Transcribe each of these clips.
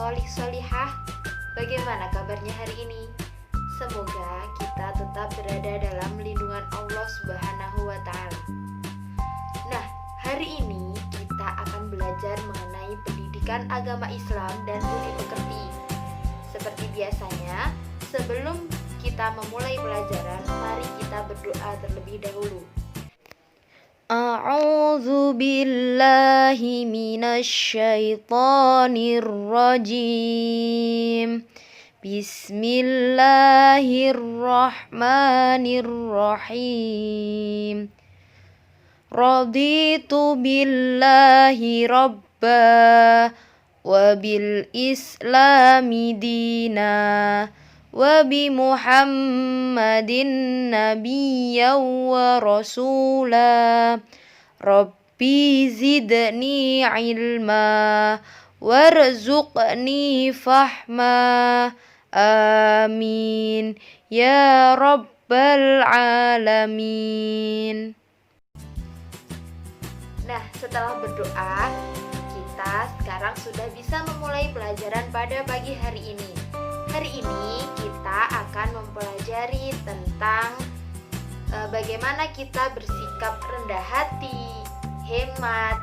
solih-solihah. Bagaimana kabarnya hari ini? Semoga kita tetap berada dalam lindungan Allah Subhanahu wa Ta'ala. Nah, hari ini kita akan belajar mengenai pendidikan agama Islam dan budi pekerti. Seperti biasanya, sebelum kita memulai pelajaran, mari kita berdoa terlebih dahulu. A'udzu billahi minasyaitonir rajim. Bismillahirrahmanirrahim. Raditu billahi rabba wa bil islami dina wa bi Muhammadin nabiyyan wa rasula. Rabbi zidni ilma warzuqni fahma. Amin ya rabbal alamin. Nah, setelah berdoa, kita sekarang sudah bisa memulai pelajaran pada pagi hari ini. Hari ini kita akan mempelajari tentang bagaimana kita bersikap rendah hati, hemat,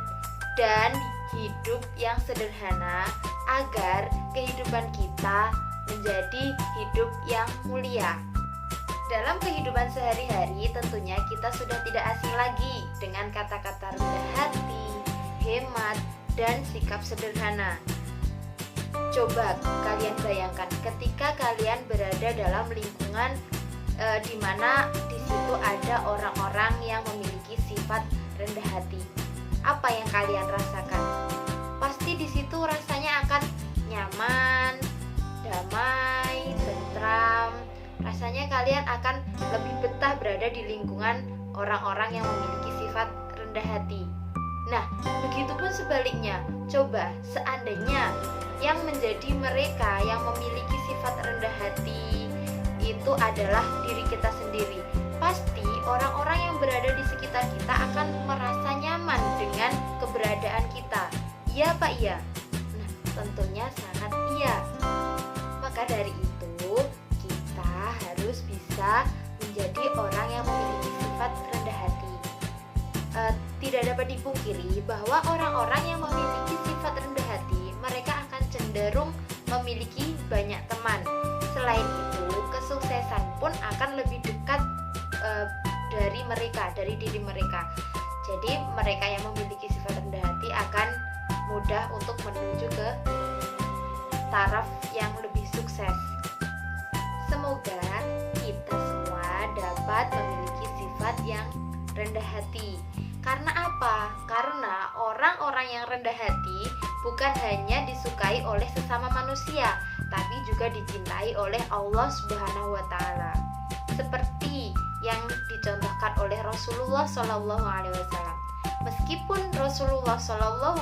dan hidup yang sederhana agar kehidupan kita menjadi hidup yang mulia. Dalam kehidupan sehari-hari tentunya kita sudah tidak asing lagi dengan kata-kata rendah hati, hemat, dan sikap sederhana. Coba kalian bayangkan ketika kalian berada dalam lingkungan di mana di situ ada orang-orang yang memiliki sifat rendah hati. Apa yang kalian rasakan? Pasti di situ rasanya akan nyaman, damai, tentram. Rasanya kalian akan lebih betah berada di lingkungan orang-orang yang memiliki sifat rendah hati. Nah, begitupun sebaliknya. Coba seandainya yang menjadi mereka yang memiliki sifat rendah hati itu adalah diri kita sendiri, pasti orang-orang yang berada di sekitar kita akan merasa nyaman dengan keberadaan kita. Iya Pak, iya? Nah, tentunya sangat iya. Maka dari itu, kita harus bisa menjadi orang yang memiliki sifat rendah hati. Tidak dapat dipungkiri bahwa orang-orang yang memiliki sifat rendah hati, mereka akan cenderung memiliki banyak teman. Selain itu, kesuksesan pun akan lebih dekat dari diri mereka. Jadi mereka yang memiliki sifat rendah hati akan mudah untuk menuju ke taraf yang lebih sukses. Semoga kita semua dapat memiliki sifat yang rendah hati. Karena apa? Karena orang-orang yang rendah hati bukan hanya disukai oleh sesama manusia, tapi juga dicintai oleh Allah Subhanahu wa Ta'ala. Seperti yang dicontohkan oleh Rasulullah SAW. Meskipun Rasulullah SAW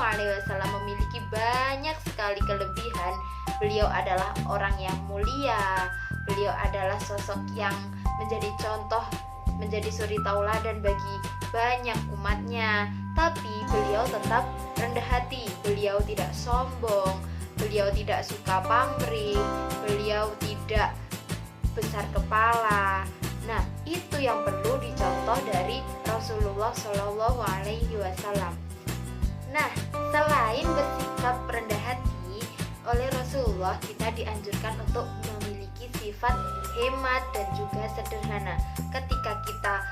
memiliki banyak sekali kelebihan, beliau adalah orang yang mulia, beliau adalah sosok yang menjadi contoh, menjadi suri tauladan bagi banyak umatnya. Tapi beliau tetap rendah hati, beliau tidak sombong, beliau tidak suka pamrih, beliau tidak besar kepala. Nah, itu yang perlu dicontoh dari Rasulullah SAW. Nah, selain bersikap rendah hati, oleh Rasulullah kita dianjurkan untuk memiliki sifat hemat dan juga sederhana. Ketika kita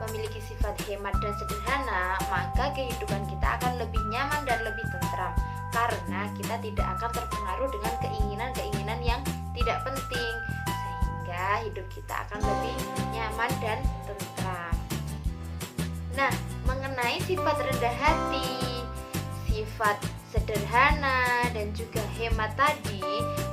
memiliki sifat hemat dan sederhana, maka kehidupan kita akan lebih nyaman dan lebih tentram, karena kita tidak akan terpengaruh dengan keinginan-keinginan yang tidak penting, sehingga hidup kita akan lebih nyaman dan tentram. Nah, mengenai sifat rendah hati, sifat sederhana, dan juga hemat tadi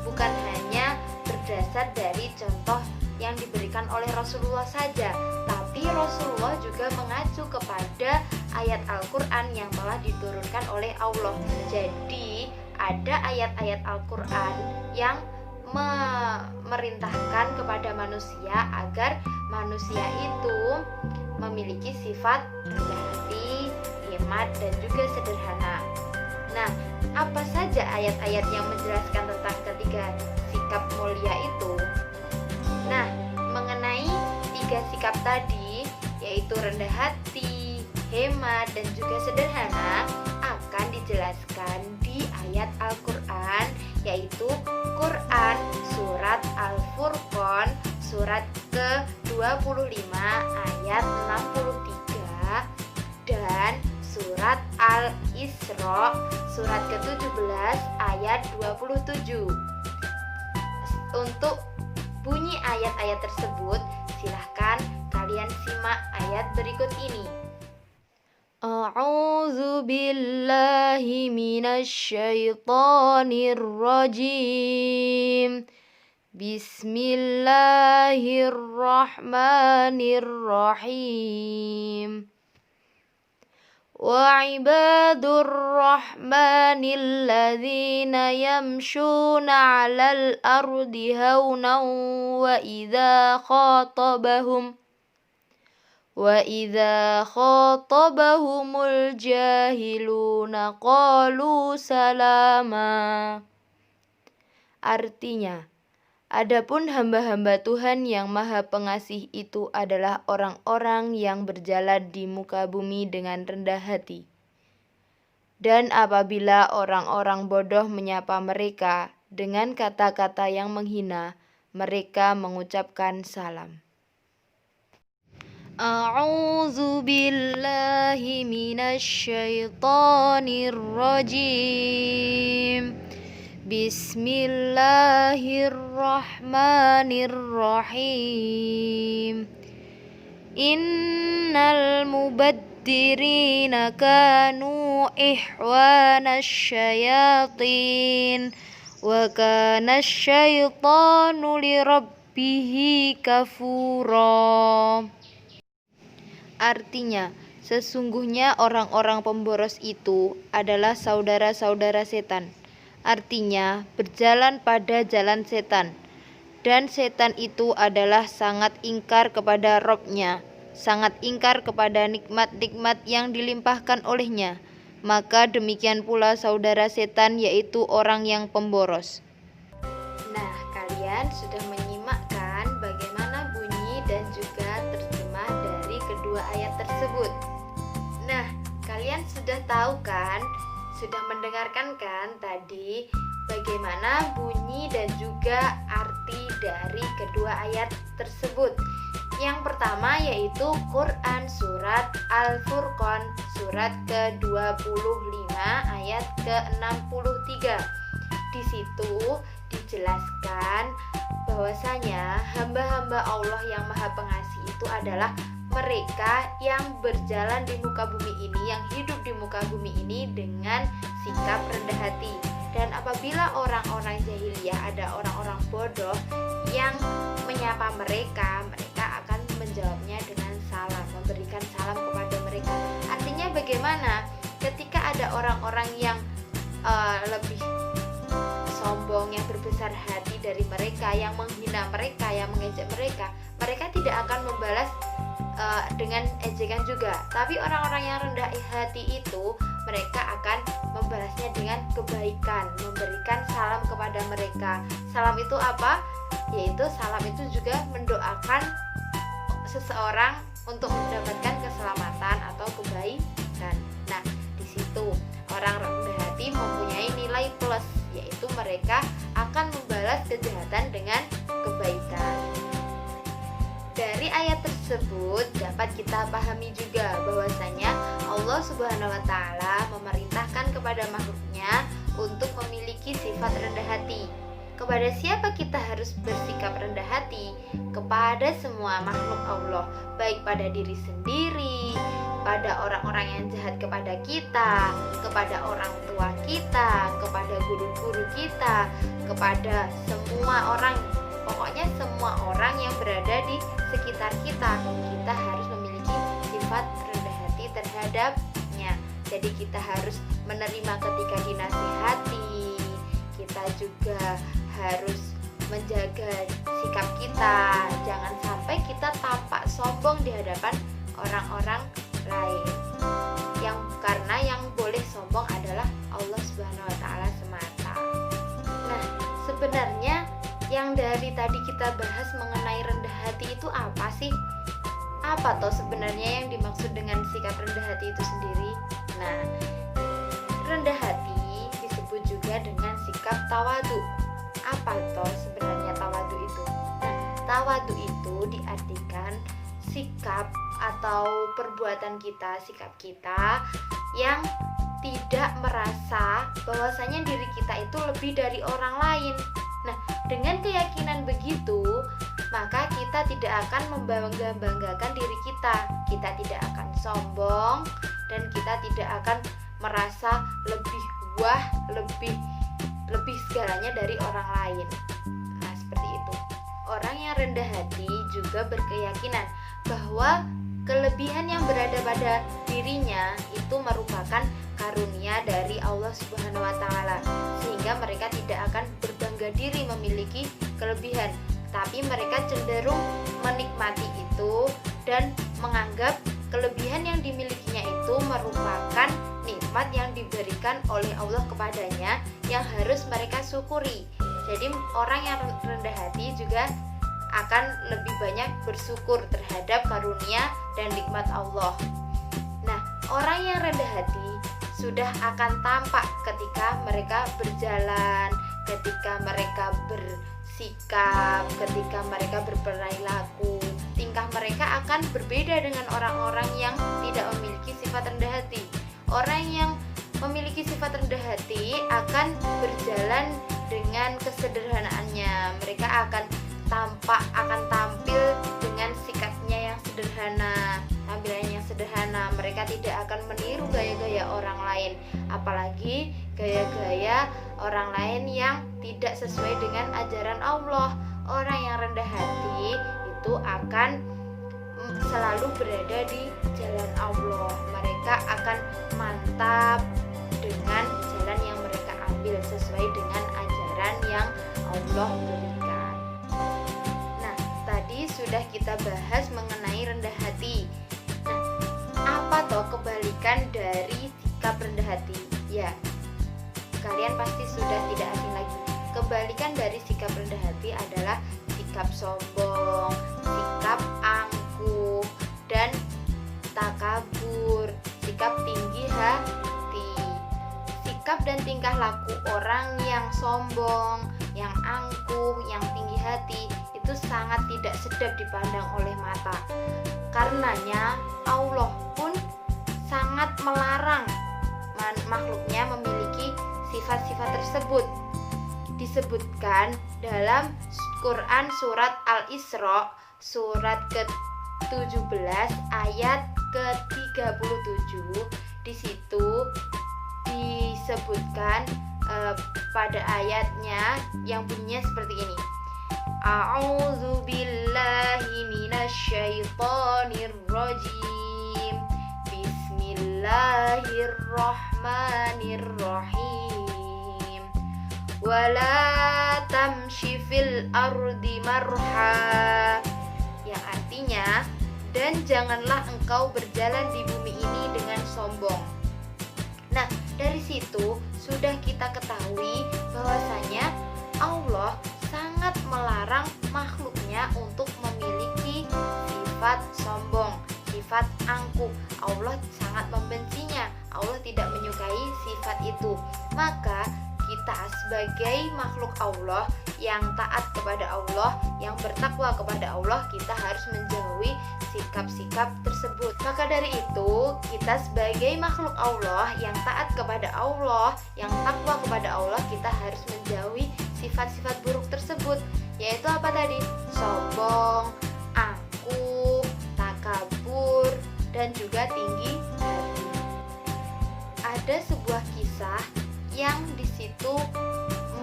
bukan hanya berdasar dari contoh yang diberikan oleh Rasulullah saja, tapi Rasulullah juga mengacu kepada ayat Al-Quran yang telah diturunkan oleh Allah. Jadi ada ayat-ayat Al-Quran yang memerintahkan kepada manusia agar manusia itu memiliki sifat rendah hati, hemat, dan juga sederhana. Nah, Apa saja ayat-ayat yang menjelaskan tentang ketiga sikap mulia itu? Nah, mengenai tiga sikap tadi, yaitu rendah hati, hemat, dan juga sederhana, akan dijelaskan di ayat Al-Quran, yaitu Quran Surat Al-Furqan surat ke-25 ayat 63 dan Surat Al-Isra surat ke-17 ayat 27. Untuk bunyi ayat-ayat tersebut, silahkan kalian simak ayat berikut ini. A'udzu billahi minasy syaithanir rajim. Bismillahirrahmanirrahim. Wa ibadur rahmanil ladzina yamshuna 'alal ardi haunan wa idza khatabahumul jahiluna qalu salama. Artinya, adapun hamba-hamba Tuhan yang Maha Pengasih itu adalah orang-orang yang berjalan di muka bumi dengan rendah hati. Dan apabila orang-orang bodoh menyapa mereka dengan kata-kata yang menghina, mereka mengucapkan salam. A'udzu billahi minasy syaithanir rajim. Bismillahirrahmanirrahim. Innal mubaddirina kanu ihwanas syayatin wa kana syaitanu lirabbihi kafura. Artinya, sesungguhnya orang-orang pemboros itu adalah saudara-saudara setan. Artinya, berjalan pada jalan setan. Dan setan itu adalah sangat ingkar kepada Rabb-nya, sangat ingkar kepada nikmat-nikmat yang dilimpahkan olehnya. Maka demikian pula saudara setan, yaitu orang yang pemboros. Nah, kalian sudah menyimak kan bagaimana bunyi dan juga terjemah dari kedua ayat tersebut. Nah, kalian sudah tahu kan, sudah mendengarkan kan tadi bagaimana bunyi dan juga arti dari kedua ayat tersebut. Yang pertama yaitu Quran Surat Al-Furqan surat ke-25 ayat ke-63. Di situ dijelaskan bahwasanya hamba-hamba Allah yang Maha Pengasih itu adalah mereka yang berjalan di muka bumi ini, yang hidup di muka bumi ini dengan sikap rendah hati. Dan apabila orang-orang jahiliyah, ada orang-orang bodoh yang menyapa mereka, mereka akan menjawabnya dengan salam, memberikan salam kepada mereka. Artinya bagaimana? Ketika ada orang-orang yang lebih sombong, yang berbesar hati dari mereka, yang menghina mereka, yang mengejek mereka, mereka tidak akan membalas dengan ejekan juga. Tapi orang-orang yang rendah hati itu, mereka akan membalasnya dengan kebaikan, memberikan salam kepada mereka. Salam itu apa? Yaitu salam itu juga mendoakan seseorang untuk mendapatkan keselamatan atau kebaikan. Nah, di situ orang rendah hati mempunyai nilai plus, yaitu mereka akan membalas kejahatan dengan kebaikan. Dari ayat tersebut dapat kita pahami juga bahwasanya Allah Subhanahu wa Ta'ala memerintahkan kepada makhluknya untuk memiliki sifat rendah hati. Kepada siapa kita harus bersikap rendah hati? Kepada semua makhluk Allah, baik pada diri sendiri, pada orang-orang yang jahat kepada kita, kepada orang tua kita, kepada guru-guru kita, kepada semua orang. Pokoknya semua orang yang berada di sekitar kita, kita harus memiliki sifat rendah hati terhadapnya. Jadi kita harus menerima ketika dinasihati. Kita juga harus menjaga sikap kita. Jangan sampai kita tampak sombong di hadapan orang-orang lain. Karena yang boleh sombong adalah Allah Subhanahu wa sebenarnya yang dari tadi kita bahas mengenai rendah hati itu apa sih? Apa toh sebenarnya yang dimaksud dengan sikap rendah hati itu sendiri? Nah, rendah hati disebut juga dengan sikap tawadu. Apa toh sebenarnya tawadu itu? Nah, tawadu itu diartikan sikap atau perbuatan kita, sikap kita yang tidak merasa bahwasanya diri kita itu lebih dari orang lain. Nah, dengan keyakinan begitu, maka kita tidak akan membangga-banggakan diri kita. Kita tidak akan sombong dan kita tidak akan merasa lebih wah, lebih segalanya dari orang lain. Nah, seperti itu. Orang yang rendah hati juga berkeyakinan bahwa kelebihan yang berada pada dirinya itu merupakan karunia dari Allah Subhanahu wa taala, sehingga mereka tidak akan berbangga diri memiliki kelebihan, tapi mereka cenderung menikmati itu dan menganggap kelebihan yang dimilikinya itu merupakan nikmat yang diberikan oleh Allah kepadanya yang harus mereka syukuri. Jadi orang yang rendah hati juga akan lebih banyak bersyukur terhadap karunia dan nikmat Allah. Nah, orang yang rendah hati sudah akan tampak ketika mereka berjalan, ketika mereka bersikap, ketika mereka berperilaku. Tingkah mereka akan berbeda dengan orang-orang yang tidak memiliki sifat rendah hati. Orang yang memiliki sifat rendah hati akan berjalan dengan kesederhanaannya. Mereka akan tampil dengan sikapnya yang sederhana, tampilannya yang sederhana. Mereka tidak akan meniru gaya-gaya orang lain, apalagi gaya-gaya orang lain yang tidak sesuai dengan ajaran Allah. Orang yang rendah hati itu akan selalu berada di jalan Allah. Mereka akan mantap dengan jalan yang mereka ambil sesuai dengan ajaran yang Allah berikan. Nah, tadi sudah kita bahas mengenai rendah hati. Nah, apa toh kebalikan dari sikap rendah hati? Ya, kalian pasti sudah tidak asing lagi. Kebalikan dari sikap rendah hati adalah sikap sombong, sikap angkuh, dan takabur, sikap tinggi hati. Sikap dan tingkah laku orang yang sombong, yang angkuh, yang tinggi hati itu sangat tidak sedap dipandang oleh mata. Karenanya Allah pun sangat melarang makhluknya memiliki sifat-sifat tersebut. Disebutkan dalam Quran surat Al-Isra surat ke-17 ayat ke-37. Di situ disebutkan pada ayatnya yang bunyinya seperti ini. A'udzu billahi minasyaitonir rajim. Bismillahirrahmanirrahim. Wala tamshi fil ardi marha. Yang artinya, dan janganlah engkau berjalan di bumi ini dengan sombong. Nah, dari situ sudah kita ketahui bahwasanya Allah sangat melarang makhluknya untuk memiliki sifat sombong, sifat angkuh. Allah sangat membencinya. Allah tidak menyukai sifat itu. Maka kita sebagai makhluk Allah yang taat kepada Allah, yang bertakwa kepada Allah, kita harus menjauhi sikap-sikap tersebut. Maka dari itu, kita sebagai makhluk Allah yang taat kepada Allah, yang takwa kepada Allah, kita harus menjauhi sifat-sifat buruk tersebut. Yaitu apa tadi? Sombong, angkuh, takabur, dan juga tinggi hati. Ada sebuah kisah yang di situ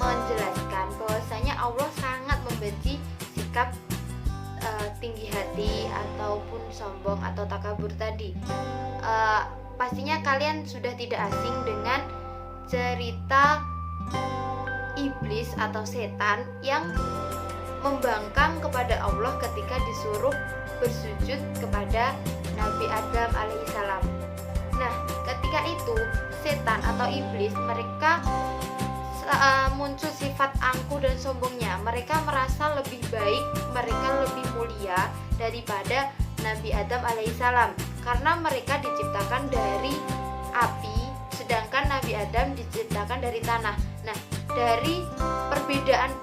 menjelaskan bahwasanya Allah sangat membenci sikap tinggi hati ataupun sombong atau takabur tadi. Pastinya kalian sudah tidak asing dengan cerita iblis atau setan yang membangkang kepada Allah ketika disuruh bersujud kepada Nabi Adam alaihissalam. Nah, ketika itu setan atau iblis mereka muncul sifat angkuh dan sombongnya. Mereka merasa lebih baik, mereka lebih mulia daripada Nabi Adam alaihissalam, karena mereka diciptakan dari api, sedangkan Nabi Adam diciptakan dari tanah. Nah, dari perbedaan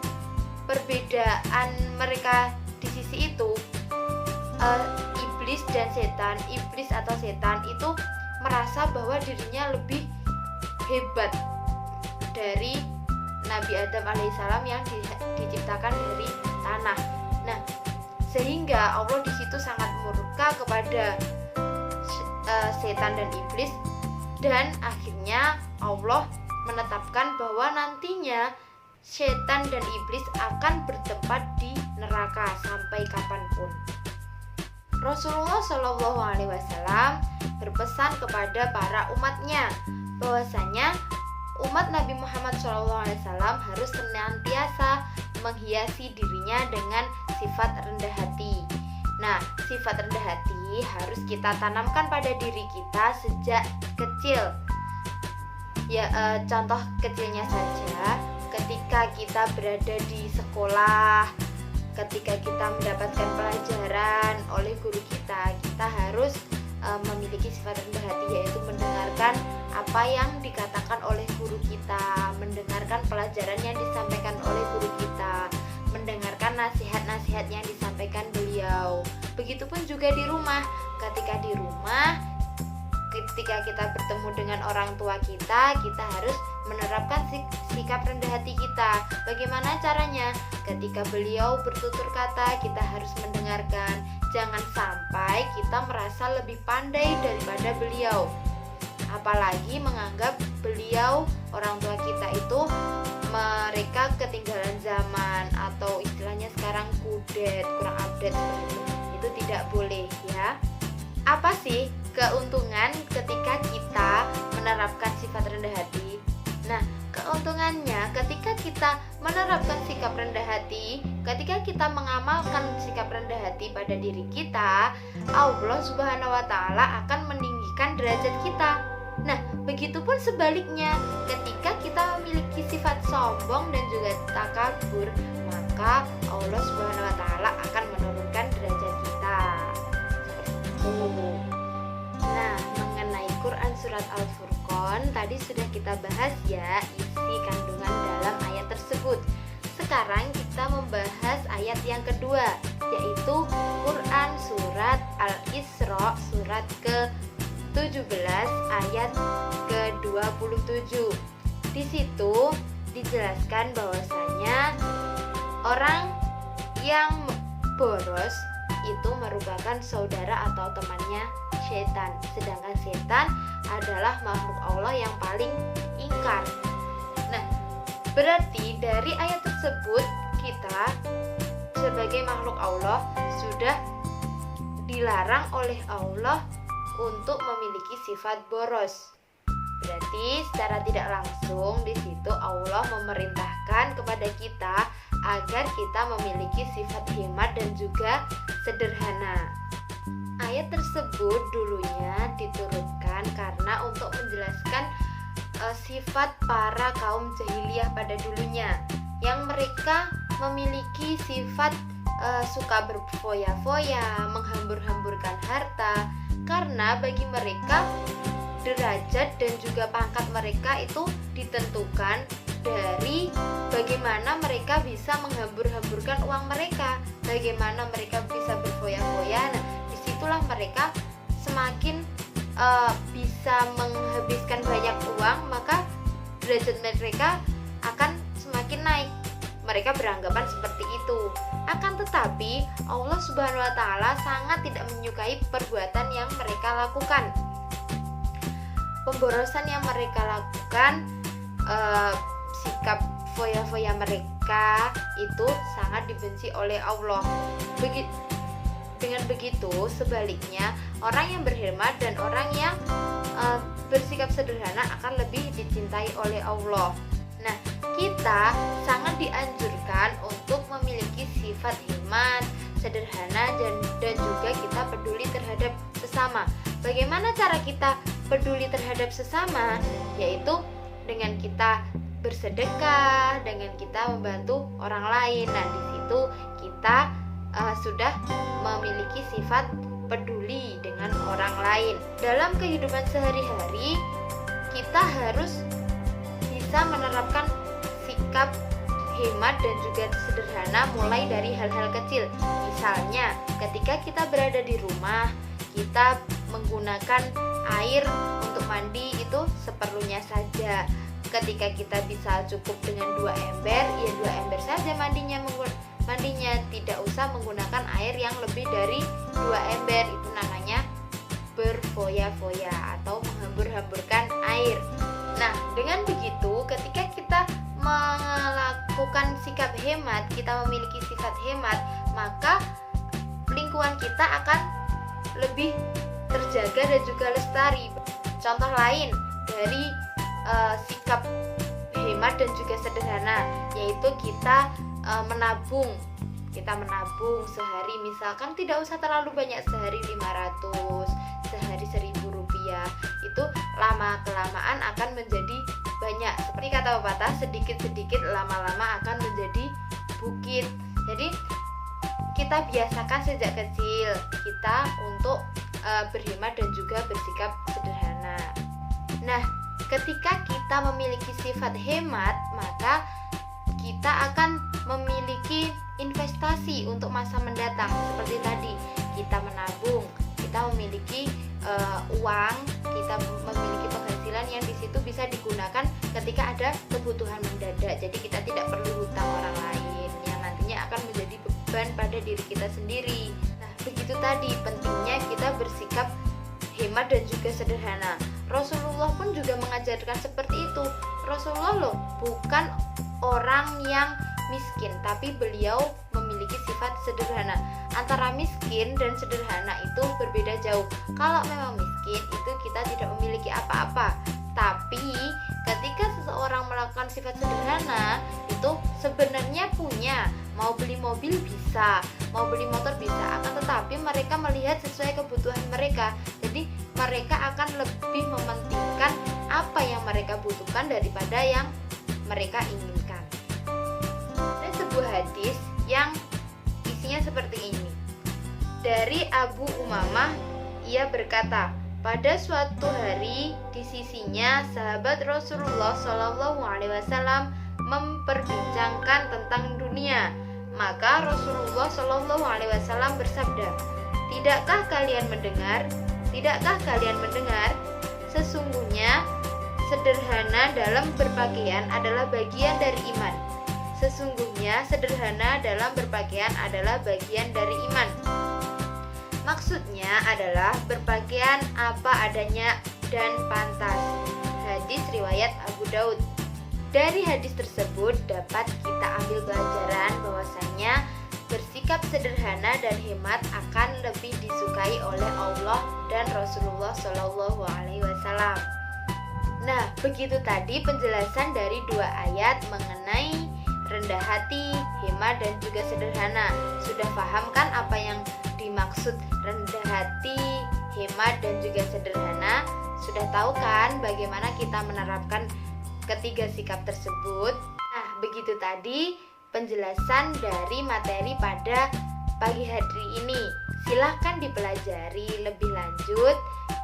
mereka di sisi itu, iblis atau setan itu merasa bahwa dirinya lebih hebat dari Nabi Adam alaihissalam yang diciptakan dari tanah. Nah, sehingga Allah di situ sangat murka kepada setan dan iblis, dan akhirnya Allah menetapkan bahwa nantinya setan dan iblis akan bertempat di neraka sampai kapanpun. Rasulullah Shallallahu Alaihi Wasallam berpesan kepada para umatnya bahwasanya umat Nabi Muhammad SAW harus senantiasa menghiasi dirinya dengan sifat rendah hati. Nah, sifat rendah hati harus kita tanamkan pada diri kita sejak kecil. Ya, contoh kecilnya saja, ketika kita berada di sekolah, ketika kita mendapatkan pelajaran oleh guru kita harus memiliki sifat rendah hati, yaitu mendengarkan apa yang dikatakan oleh guru kita, mendengarkan pelajaran yang disampaikan oleh guru kita, mendengarkan nasihat-nasihat yang disampaikan beliau. Begitupun juga di rumah, ketika kita bertemu dengan orang tua kita harus menerapkan sikap rendah hati kita. Bagaimana caranya? Ketika beliau bertutur kata, kita harus mendengarkan. Jangan sampai kita merasa lebih pandai daripada beliau, apalagi menganggap beliau, orang tua kita itu, mereka ketinggalan zaman, atau istilahnya sekarang kudet, kurang update seperti itu. Itu tidak boleh ya. Apa sih keuntungan ketika kita menerapkan sifat rendah hati? Nah, keuntungannya ketika kita menerapkan sikap rendah hati, ketika kita mengamalkan sikap rendah hati pada diri kita, Allah Subhanahu wa Ta'ala akan meninggikan derajat kita. Nah, begitupun sebaliknya, ketika kita memiliki sifat sombong dan juga takabur, maka Allah Subhanahu wa Ta'ala akan menurunkan derajat kita. Nah, mengenai Quran surat Al-Furqan tadi sudah kita bahas ya isi kandungan dalam ayat tersebut. Sekarang kita membahas ayat yang kedua, yaitu Quran surat Al-Isra surat ke-17 ayat ke-27. Di situ dijelaskan bahwasanya orang yang boros itu merupakan saudara atau temannya setan, sedangkan setan adalah makhluk Allah yang paling ingkar. Nah, berarti dari ayat tersebut kita sebagai makhluk Allah sudah dilarang oleh Allah untuk memiliki sifat boros. Berarti secara tidak langsung di situ Allah memerintahkan kepada kita agar kita memiliki sifat hemat dan juga sederhana. Ayat tersebut dulunya diturunkan karena untuk menjelaskan sifat para kaum jahiliyah pada dulunya, yang mereka memiliki sifat suka berfoya-foya, menghambur-hamburkan harta, karena bagi mereka derajat dan juga pangkat mereka itu ditentukan dari bagaimana mereka bisa menghambur-hamburkan uang mereka, bagaimana mereka bisa berfoya-foya. Nah, disitulah mereka semakin bisa menghabiskan banyak uang, maka derajat mereka akan semakin naik. Mereka beranggapan seperti itu. Akan tetapi Allah Subhanahu wa Ta'ala sangat tidak menyukai perbuatan yang mereka lakukan. Pemborosan yang mereka lakukan, sikap foya-foya mereka itu sangat dibenci oleh Allah. Dengan begitu, sebaliknya orang yang berhemat dan orang yang bersikap sederhana akan lebih dicintai oleh Allah. Nah, kita sangat dianjurkan untuk memiliki sifat hemat, sederhana, dan juga kita peduli terhadap sesama. Bagaimana cara kita peduli terhadap sesama? Yaitu dengan kita bersedekah, dengan kita membantu orang lain. Nah, di situ kita sudah memiliki sifat peduli dengan orang lain. Dalam kehidupan sehari-hari, kita harus bisa menerapkan sikap hemat dan juga sederhana mulai dari hal-hal kecil. Misalnya, ketika kita berada di rumah, kita menggunakan air untuk mandi itu seperlunya saja. Ketika kita bisa cukup dengan 2 ember, ya 2 ember saja mandinya, tidak usah menggunakan air yang lebih dari 2 ember. Itu namanya berfoya-foya atau menghambur-hamburkan air. Nah, dengan begitu ketika kita melakukan sikap hemat, kita memiliki sifat hemat, maka lingkungan kita akan lebih terjaga dan juga lestari. Contoh lain dari sikap hemat dan juga sederhana, yaitu kita menabung. Kita menabung sehari, misalkan tidak usah terlalu banyak, sehari 500, sehari 1.000 rupiah. Itu lama-kelamaan akan menjadi banyak. Seperti kata pepatah, sedikit-sedikit lama-lama akan menjadi bukit. Jadi kita biasakan sejak kecil kita untuk berhemat dan juga bersikap sederhana. Nah, ketika kita memiliki sifat hemat, maka kita akan memiliki investasi untuk masa mendatang. Seperti tadi, kita menabung, kita memiliki uang, kita memiliki penghasilan yang di situ bisa digunakan ketika ada kebutuhan mendadak. Jadi kita tidak perlu hutang orang lain yang nantinya akan menjadi beban pada diri kita sendiri. Nah, begitu tadi pentingnya kita bersikap hemat dan juga sederhana. Rasulullah pun juga mengajarkan seperti itu. Rasulullah loh bukan orang yang miskin, tapi beliau memiliki sifat sederhana. Antara miskin dan sederhana itu berbeda jauh. Kalau memang miskin itu kita tidak memiliki apa-apa, tapi ketika seseorang melakukan sifat sederhana itu sebenarnya punya, mau beli mobil bisa, mau beli motor bisa, akan tetapi mereka melihat sesuai kebutuhan mereka. Jadi mereka akan lebih mementingkan apa yang mereka butuhkan daripada yang mereka inginkan. Ada sebuah hadis yang isinya seperti ini. Dari Abu Umamah, ia berkata, pada suatu hari di sisinya sahabat Rasulullah SAW memperbincangkan tentang dunia. Maka Rasulullah SAW bersabda, Tidakkah kalian mendengar? Sesungguhnya sederhana dalam berpakaian adalah bagian dari iman. Maksudnya adalah berpakaian apa adanya dan pantas. Hadis riwayat Abu Daud. Dari hadis tersebut dapat kita ambil pelajaran bahwasanya bersikap sederhana dan hemat akan lebih disukai oleh Allah dan Rasulullah SAW. Nah, begitu tadi penjelasan dari 2 ayat mengenai rendah hati, hemat dan juga sederhana. Sudah paham kan apa yang dimaksud rendah hati, hemat dan juga sederhana? Sudah tahu kan bagaimana kita menerapkan ketiga sikap tersebut? Nah, begitu tadi penjelasan dari materi pada pagi hari ini. Silahkan dipelajari lebih lanjut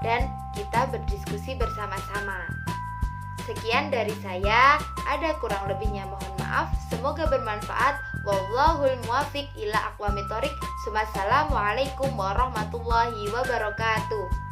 dan kita berdiskusi bersama-sama. Sekian dari saya, ada kurang lebihnya mohon maaf. Semoga bermanfaat. Wallahul muwaffiq ila aqwamit thoriq. Wassalamualaikum warahmatullahi wabarakatuh.